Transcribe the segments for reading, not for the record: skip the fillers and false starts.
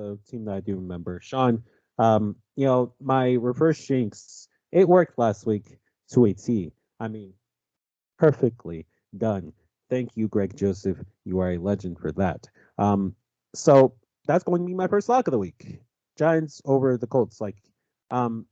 a team that I do remember. Sean, my reverse jinx, it worked last week to a T. I mean, perfectly done. Thank you, Greg Joseph. You are a legend for that. So that's going to be my first lock of the week. Giants over the Colts. Um,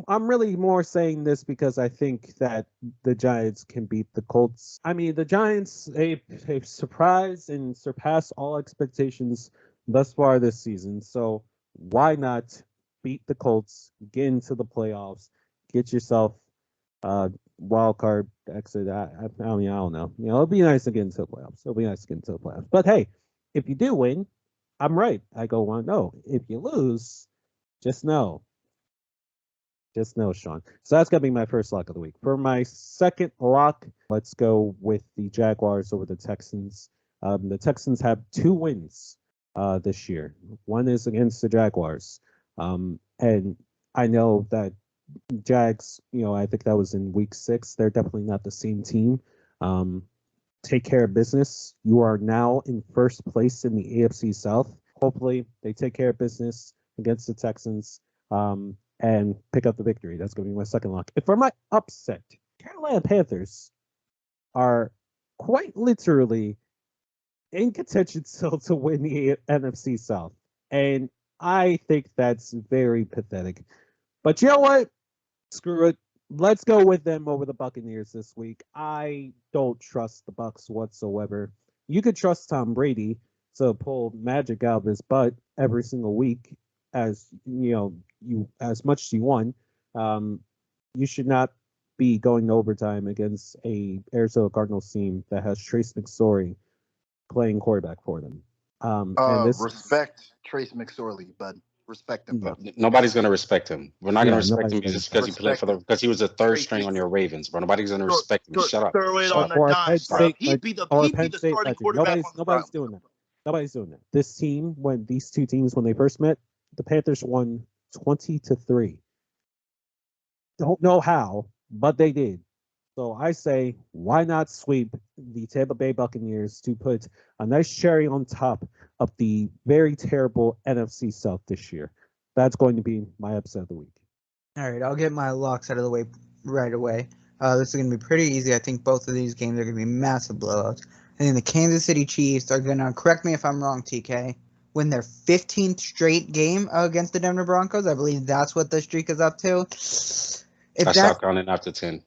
I'm really more saying this because I think that the Giants can beat the Colts. I mean, the Giants, they've surprised and surpassed all expectations thus far this season. So why not beat the Colts, get into the playoffs, get yourself wild card exit? I mean, I don't know. It'll be nice to get into the playoffs. It'll be nice to get into the playoffs. But hey, if you do win, I'm right. I go 1-0. If you lose, just know. Just know, Sean. So that's going to be my first lock of the week. For my second lock, let's go with the Jaguars over the Texans. The Texans have 2 wins this year. One is against the Jaguars. And I know that Jags, I think that was in week 6. They're definitely not the same team. Take care of business. You are now in first place in the AFC South. Hopefully, they take care of business against the Texans. And pick up the victory. That's going to be my second lock. And for my upset, Carolina Panthers are quite literally in contention still to win the NFC South. And I think that's very pathetic. But you know what? Screw it. Let's go with them over the Buccaneers this week. I don't trust the Bucs whatsoever. You could trust Tom Brady to pull magic out of his butt every single week, as as much as you want. You should not be going to overtime against a Arizona Cardinals team that has Trace McSorley playing quarterback for them. Respect Trace McSorley, but respect him. No. Nobody's gonna respect him. We're not gonna respect him just because he played because he was a third string on your Ravens, bro. Nobody's gonna respect him. Shut up. Throw it on the dime, bro. He'd be the starting quarterback. Nobody's doing that. Nobody's doing that. This team, when these two teams, when they first met, the Panthers won 20-3. Don't know how, but they did. So I say, why not sweep the Tampa Bay Buccaneers to put a nice cherry on top of the very terrible NFC South this year? That's going to be my upset of the week. All right, I'll get my locks out of the way right away. This is going to be pretty easy. I think both of these games are going to be massive blowouts. I think the Kansas City Chiefs are going to, correct me if I'm wrong, TK, win their 15th straight game against the Denver Broncos. I believe that's what the streak is up to. I stopped counting after 10.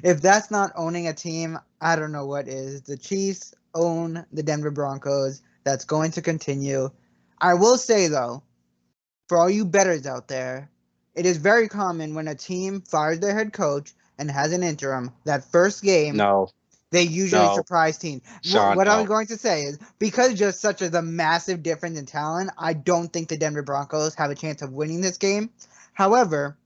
If that's not owning a team, I don't know what is. The Chiefs own the Denver Broncos. That's going to continue. I will say, though, for all you bettors out there, it is very common when a team fires their head coach and has an interim, that first game, they usually surprise teams. What I'm going to say is, because just such as a massive difference in talent, I don't think the Denver Broncos have a chance of winning this game. However,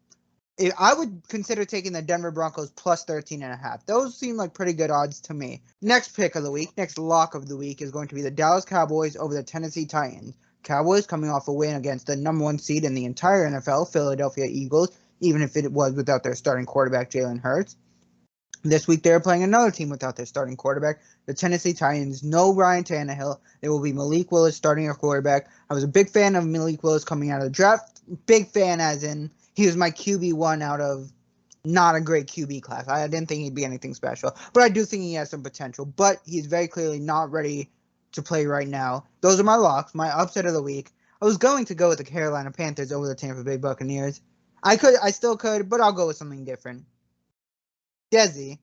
I would consider taking the Denver Broncos plus 13.5. Those seem like pretty good odds to me. Next pick of the week, next lock of the week is going to be the Dallas Cowboys over the Tennessee Titans. Cowboys coming off a win against the number 1 seed in the entire NFL, Philadelphia Eagles, even if it was without their starting quarterback, Jalen Hurts. This week they're playing another team without their starting quarterback, the Tennessee Titans. No Ryan Tannehill. It will be Malik Willis starting at quarterback. I was a big fan of Malik Willis coming out of the draft. Big fan as in he was my QB1 out of not a great QB class. I didn't think he'd be anything special, but I do think he has some potential. But he's very clearly not ready to play right now. Those are my locks, my upset of the week. I was going to go with the Carolina Panthers over the Tampa Bay Buccaneers. I still could, but I'll go with something different. Dezzy,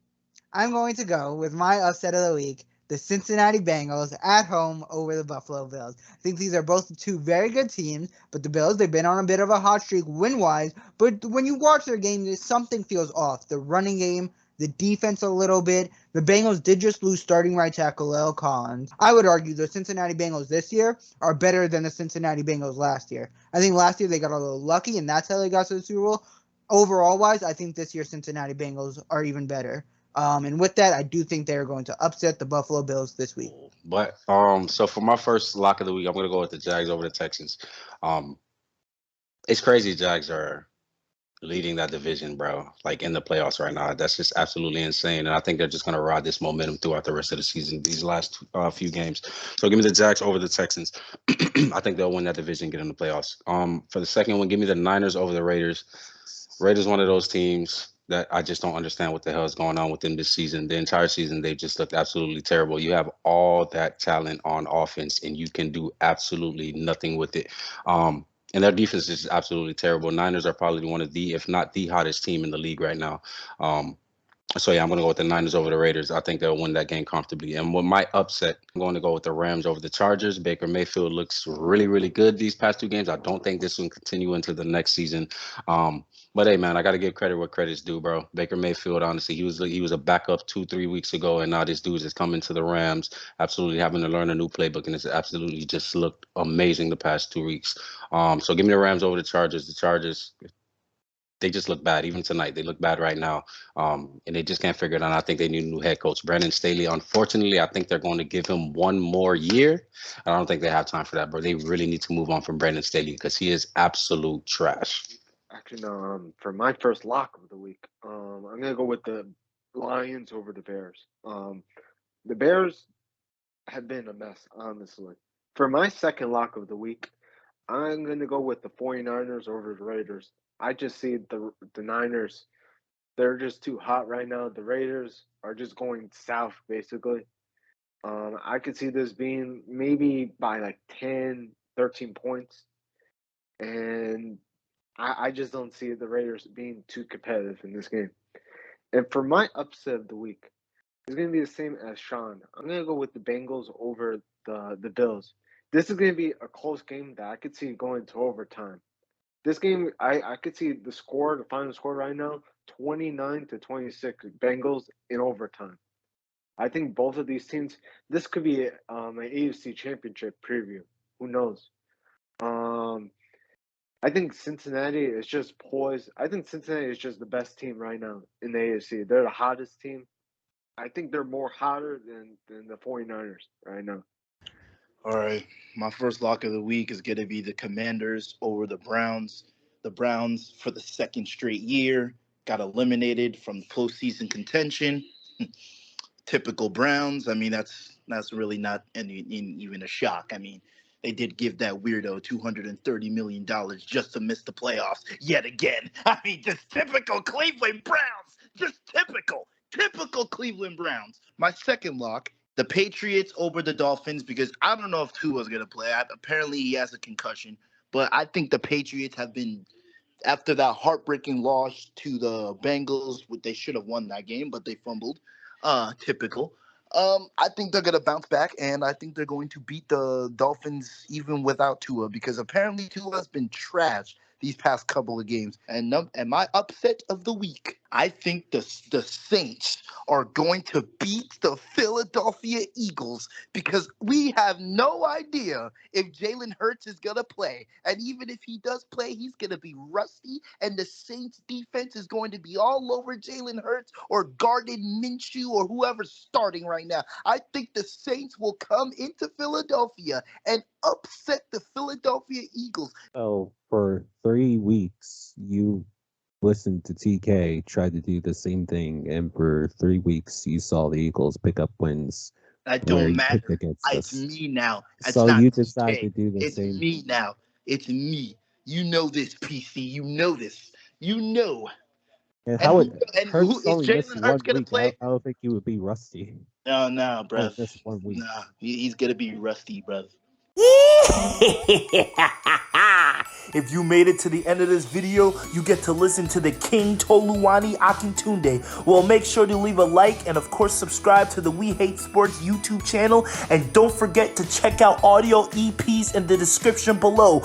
I'm going to go with my upset of the week, the Cincinnati Bengals at home over the Buffalo Bills. I think these are both 2 very good teams, but the Bills, they've been on a bit of a hot streak win-wise, but when you watch their game, something feels off. The running game, the defense a little bit. The Bengals did just lose starting right tackle La'el Collins. I would argue the Cincinnati Bengals this year are better than the Cincinnati Bengals last year. I think last year they got a little lucky, and that's how they got to the Super Bowl. Overall-wise, I think this year Cincinnati Bengals are even better. And with that, I do think they're going to upset the Buffalo Bills this week. But so for my first lock of the week, I'm going to go with the Jags over the Texans. It's crazy Jags are leading that division, bro, like in the playoffs right now. That's just absolutely insane. And I think they're just going to ride this momentum throughout the rest of the season, these last few games. So give me the Jags over the Texans. I think they'll win that division, get in the playoffs. For the second one, give me the Niners over the Raiders. Raiders, one of those teams that I just don't understand what the hell is going on with them this season. The entire season, they just looked absolutely terrible. You have all that talent on offense, and you can do absolutely nothing with it. And their defense is absolutely terrible. Niners are probably one of the, if not the hottest team in the league right now. So yeah, I'm going to go with the Niners over the Raiders. I think they'll win that game comfortably. And with my upset, I'm going to go with the Rams over the Chargers. Baker Mayfield looks really, really good these past two games. I don't think this will continue into the next season. But hey, man, I got to give credit where credit's due, bro. Baker Mayfield, honestly, he was a backup 2-3 weeks ago, and now this dude is coming to the Rams, absolutely having to learn a new playbook, and it's absolutely just looked amazing the past 2 weeks. So give me the Rams over the Chargers. The Chargers, they just look bad. Even tonight, they look bad right now, and they just can't figure it out. I think they need a new head coach, Brandon Staley. Unfortunately, I think they're going to give him one more year. I don't think they have time for that, bro. They really need to move on from Brandon Staley because he is absolute trash. Actually, no. For my first lock of the week, I'm gonna go with the Lions over the Bears. The Bears have been a mess, honestly. For my second lock of the week, I'm gonna go with the 49ers over the Raiders. I just see the Niners, they're just too hot right now. The Raiders are just going south, basically. I could see this being maybe by like 10, 13 points. And I just don't see the Raiders being too competitive in this game. And for my upset of the week, it's going to be the same as Sean. I'm going to go with the Bengals over the Bills. This is going to be a close game that I could see going to overtime. This game, I could see the final score right now, 29-26 Bengals in overtime. I think both of these teams, this could be an AFC Championship preview. Who knows? I think Cincinnati is just poised. I think Cincinnati is just the best team right now in the AFC. They're the hottest team. I think they're more hotter than the 49ers right now. All right. My first lock of the week is going to be the Commanders over the Browns. The Browns, for the second straight year, got eliminated from postseason contention. Typical Browns. I mean, that's really not even a shock. I mean, they did give that weirdo $230 million just to miss the playoffs yet again. I mean, just typical Cleveland Browns. Just typical Cleveland Browns. My second lock, the Patriots over the Dolphins, because I don't know if Tua's going to play. Apparently, he has a concussion. But I think the Patriots have been, after that heartbreaking loss to the Bengals, they should have won that game, but they fumbled. Typical. I think they're gonna bounce back, and I think they're going to beat the Dolphins even without Tua, because apparently Tua has been trash these past couple of games. And my upset of the week, I think the Saints are going to beat the Philadelphia Eagles, because we have no idea if Jalen Hurts is going to play. And even if he does play, he's going to be rusty, and the Saints defense is going to be all over Jalen Hurts or Gardner Minshew or whoever's starting right now. I think the Saints will come into Philadelphia and upset the Philadelphia Eagles. So for 3 weeks, you listened to TK try to do the same thing, and for 3 weeks, you saw the Eagles pick up wins. That don't matter. It's me now. So you decided to do the same. It's me now. It's me. You know this, PC. You know this. You know. And how is Jalen Hurts going to play? I don't think he would be rusty. No, bro. Just 1 week. Nah, he's going to be rusty, bro. If you made it to the end of this video, you get to listen to the King Toluwani Akintunde. Well, make sure to leave a like and of course subscribe to the We Hate Sports YouTube channel, and don't forget to check out audio EPs in the description below.